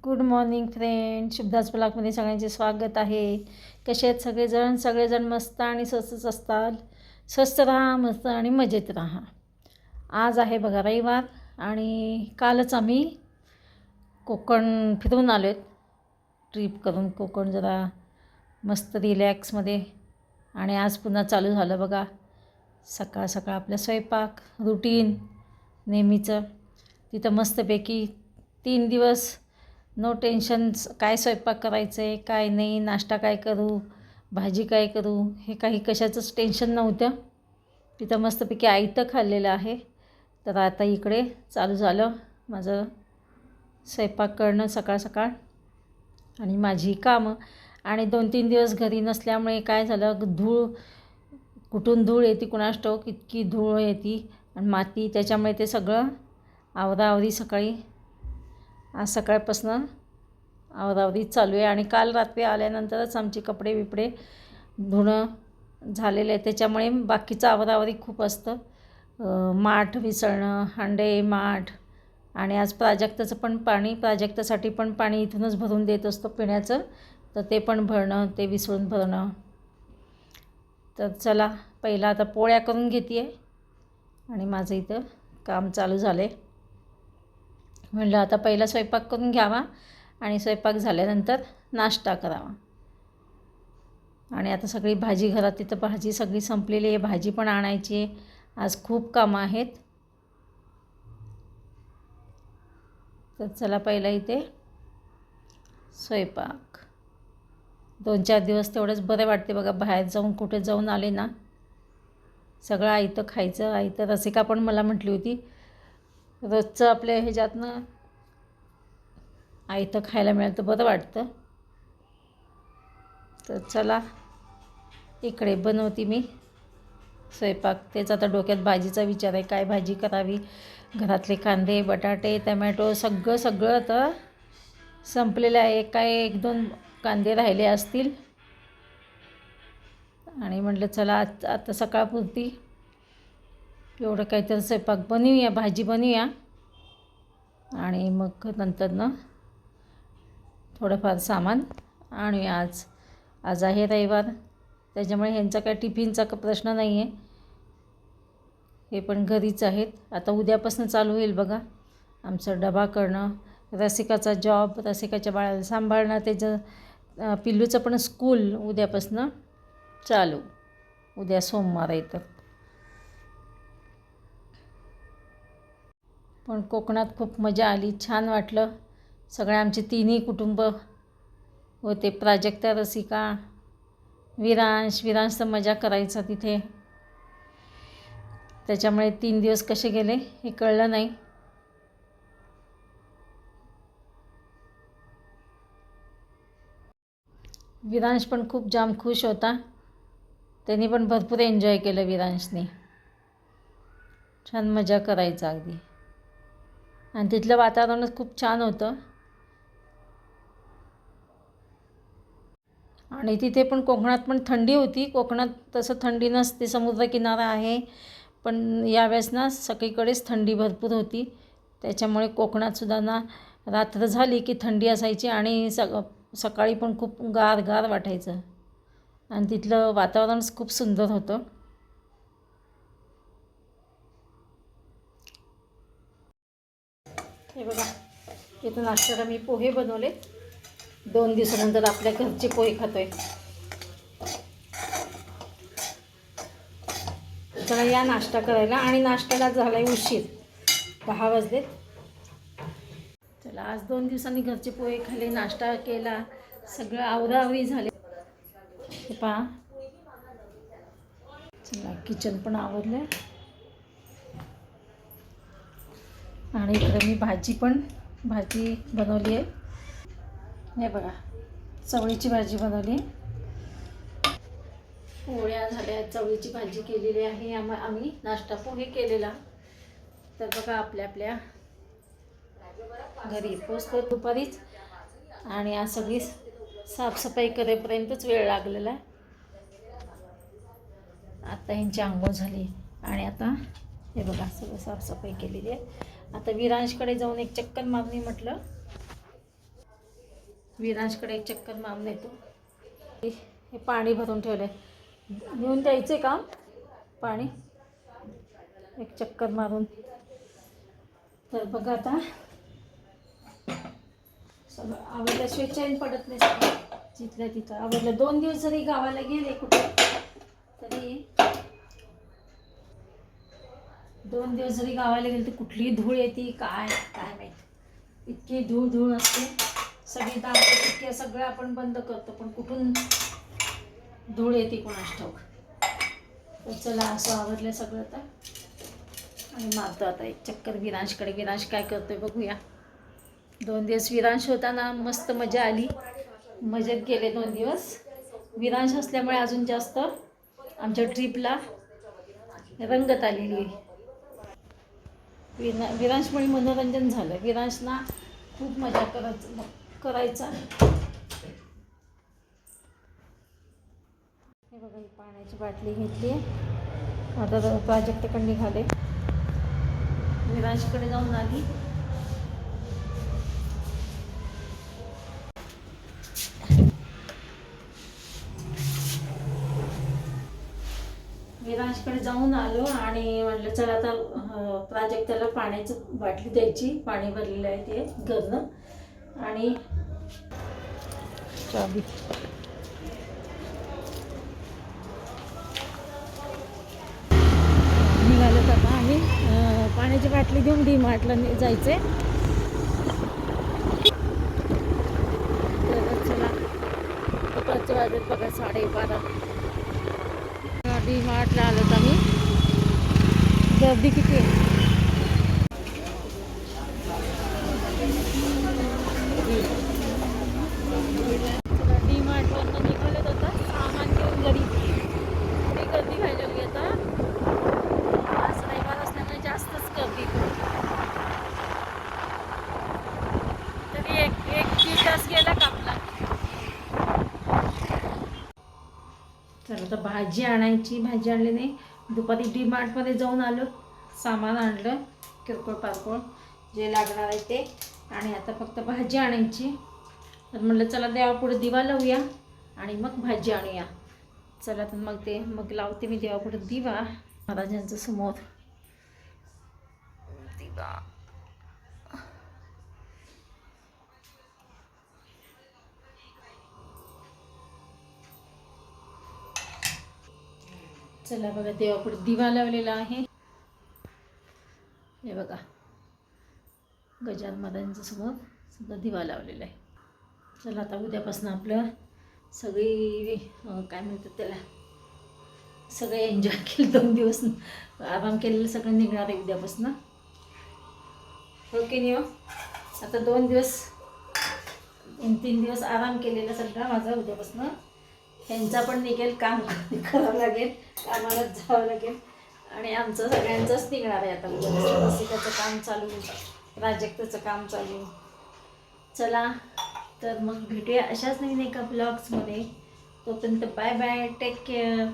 Good morning friend, शुभदास ब्लॉगमध्ये सगळ्यांचे स्वागत आहे. कसे आहेत सगळेजण मस्त आणि स्वस्तच असतात. स्वस्त राहा, मस्त आणि मजेत राहा. आज आहे बघा रविवार आणि कालच आम्ही कोकण फिरून आलो आहेत. ट्रिप करून कोकण जरा मस्त रिलॅक्समध्ये. आणि आज पुन्हा चालू झालं बघा सकाळ सकाळ आपलं स्वयंपाक रुटीन नेहमीचं. तिथं मस्तपैकी 3 दिवस नो टेन्शन्स. काय स्वयंपाक करायचं आहे, काय नाही, नाश्ता काय करू, भाजी काय करू, हे काही कशाचंच टेन्शन नव्हतं. तिथं मस्तपैकी आयतं खाल्लेलं आहे. तर आता इकडे चालू झालं माझं स्वयंपाक करणं सकाळ सकाळ आणि माझी कामं. आणि 2-3 दिवस घरी नसल्यामुळे काय झालं, कुठून धूळ येते कुणास ठाऊक, इतकी धूळ येते आणि माती, त्याच्यामुळे ते सगळं आवराआवरी आज सकाळपासून आवराआवरी चालू आहे. आणि काल रात्री आल्यानंतरच आमचे कपडे बिपडे धुणं झालेले आहे, त्याच्यामुळे बाकीचं आवराआवरी खूप असतं. माठ विसळणं, हांडे माठ. आणि आज प्राजक्तासाठी पण पाणी इथूनच भरून देत असतो पिण्याचं, तर ते पण भरणं, ते विसळून भरणं. तर चला पहिला आता पोळ्या करून घेते आहे आणि माझं इथं काम चालू झालं आहे. म्हणलं आता पहिला स्वयंपाक करून घ्यावा आणि स्वयंपाक झाल्यानंतर नाश्ता करावा. आणि आता सगळी भाजी घरात, तिथं भाजी सगळी संपलेली आहे, भाजी पण आणायची आहे. आज खूप कामं आहेत. तर चला पहिला इथे स्वयंपाक. 2-4 दिवस तेवढंच बरं वाटते बघा, बाहेर जाऊन कुठे जाऊन आले ना सगळं आयतं खायचं. आयतं रसिका पण मला म्हटली होती रोजचं आपल्या ह्याच्यातनं आयतं खायला मिळालं तर बरं वाटतं. तर चला इकडे बनवते मी स्वयंपाक. तेच आता डोक्यात भाजीचा विचार आहे, काय भाजी करावी. घरातले कांदे बटाटे टमॅटो सगळं आता संपलेलं आहे. काय 1-2 कांदे राहिले असतील आणि म्हटलं चला आता सकाळपुरती एवढं काहीतरी स्वयंपाक बनवूया, भाजी बनवूया आणि मग नंतर थोडंफार सामान आणूया. आज आहे रविवार, त्याच्यामुळे ह्यांचा काय टिफिनचा प्रश्न नाही आहे, हे पण घरीच आहेत. आता उद्यापासून चालू होईल बघा आमचं डबा करणं, रसिकाचा जॉब, रसिकाच्या बाळाला सांभाळणं, त्याचं पिल्लूचं पण स्कूल उद्यापासून चालू. उद्या सोमवार आहे तर. पण कोकणात खूप मजा आली, छान वाटलं. सगळे आमचे तिन्ही कुटुंब होते, प्राजक्ता, रसिका, विरांश तर मजा करायचा तिथे, त्याच्यामुळे 3 दिवस कसे गेले हे कळलं नाही. विरांश पण खूप जाम खुश होता, त्यांनी पण भरपूर एन्जॉय केलं. विरांशने छान मजा करायचा अगदी. आणि तिथलं वातावरणच खूप छान होतं. आणि तिथे पण कोकणात पण थंडी होती. कोकणात तसं थंडी नसते, समुद्रकिनारा आहे, पण यावेळेस ना सगळीकडेच थंडी भरपूर होती. त्याच्यामुळे कोकणातसुद्धा ना रात्र झाली की थंडी असायची आणि सकाळी पण खूप गार वाटायचं. आणि तिथलं वातावरणच खूप सुंदर होतं. हे बघा इथं नाश्त्याला मी पोहे बनवले. 2 दिवसानंतर आपल्या घरचे पोहे खातोय. चला या नाश्ता करायला. आणि नाश्त्याला झाला आहे उशीर, 10 वाजलेत. चला आज 2 दिवसांनी घरचे पोहे खाल्ले, नाश्ता केला, सगळं आवराआवरी झाले. हे पहा, चला किचन पण आवरलं. आणि इकडे मी भाजी बनवली आहे. हे बघा चवळीची भाजी बनवली, पोळ्या झाल्या, चवळीची भाजी केलेली आहे. आम्ही नाश्ता पोहे केलेला. तर बघा आपल्या घरी पोचतो दुपारीच. आणि आज सगळी साफसफाई करेपर्यंतच वेळ लागलेला आहे. आता ह्यांची आंघोळ झाली आणि आता हे बघा सगळं साफसफाई केलेली आहे. आता विरांशकडे जाऊन एक चक्कर मारणी म्हटलं. विरांशकडे एक चक्कर मारून येतो. हे पाणी भरून ठेवलं आहे, घेऊन द्यायचे का पाणी एक चक्कर मारून. तर बघा आता सगळं आवडल्याशिवाय चैन पडत नाही. सगळं जिथल्या तिथं आवडलं. 2 दिवस जरी गावाला गेले कुठे तरी 2 दिवस जरी गावाला गेले तर कुठली धूळ येते काय काय माहीत. इतकी धूळ धूळ असते. सगळी दार इतके सगळं आपण बंद करतो पण कुठून धूळ येते कोणास ठाऊक. तर चला असं आवडलं सगळं आता आणि मारतो आता एक चक्कर विरांशकडे. विरांश काय करतोय बघूया. 2 दिवस विरांश होता ना, मस्त मजा आली. मजेत गेले 2 दिवस. विरांश असल्यामुळे अजून जास्त आमच्या ट्रिपला रंगत आलेली. विरांशमुळे मनोरंजन झालं. विरांशना खूप मजा करायचा. हे बघा, ही पाण्याची बाटली घेतली. आता प्राजक्ताकडे निघाले. विरांशकडे जाऊन आली. विरांशकडे जाऊन आलो आणि म्हटलं चला आता प्राजक्ताला पाण्याची बाटली द्यायची. पाणी भरलेलं आहे ते घरनं. आणि चाबी निघालं आता आम्ही पाण्याची बाटली घेऊन DMartला जायचे. तर चला 5 वाजत बघा 12:30. DMartला आलोत आम्ही. गर्दी किती आहे. DMartवरनं निघालेत आता सामान घेऊन घरी. थोडी गर्दी व्हायला लागली आता. आज रविवार असल्यामुळे जास्तच गर्दी. तरी एक 3 तास गेला का आपला. चला आता भाजी आणायची. भाजी आणली नाही. दुपारी DMartमध्ये जाऊन आलो. सामान आणलं किरकोळ पारकोळ जे लागणार आहे ते. आणि आता फक्त भाजी आणायची. तर म्हटलं चला देवापुढे दिवा लावूया आणि मग भाजी आणूया. चला तर मग लावते मी देवापुढे दिवा महाराजांच्या समोर. दिवा चला बघा, देवापुढे दिवा लावलेला आहे. हे बघा, गजानन महाराजांच्या समोर सुद्धा दिवा लावलेला आहे. चला आता उद्यापासून आपलं सगळी काय म्हणतात त्याला, सगळे एन्जॉय केलं. 2 दिवस आराम केलेलं सगळं निघणार आहे उद्यापासून. ओके नाही हो. आता 2 दिवस 3 दिवस आराम केलेला सगळा माझा उद्यापासून. ह्यांचा पण निघेल, काम करावं लागेल, कामाला जावं लागेल. आणि आमचं सगळ्यांचंच निघणार आहे आता उद्यापासून. रसिकाचं काम चालू, प्राजक्ताचं काम चालू. चला तर मग भेटूया अशाच नवीन एका ब्लॉग्समध्ये. तोपर्यंत बाय बाय, टेक केअर.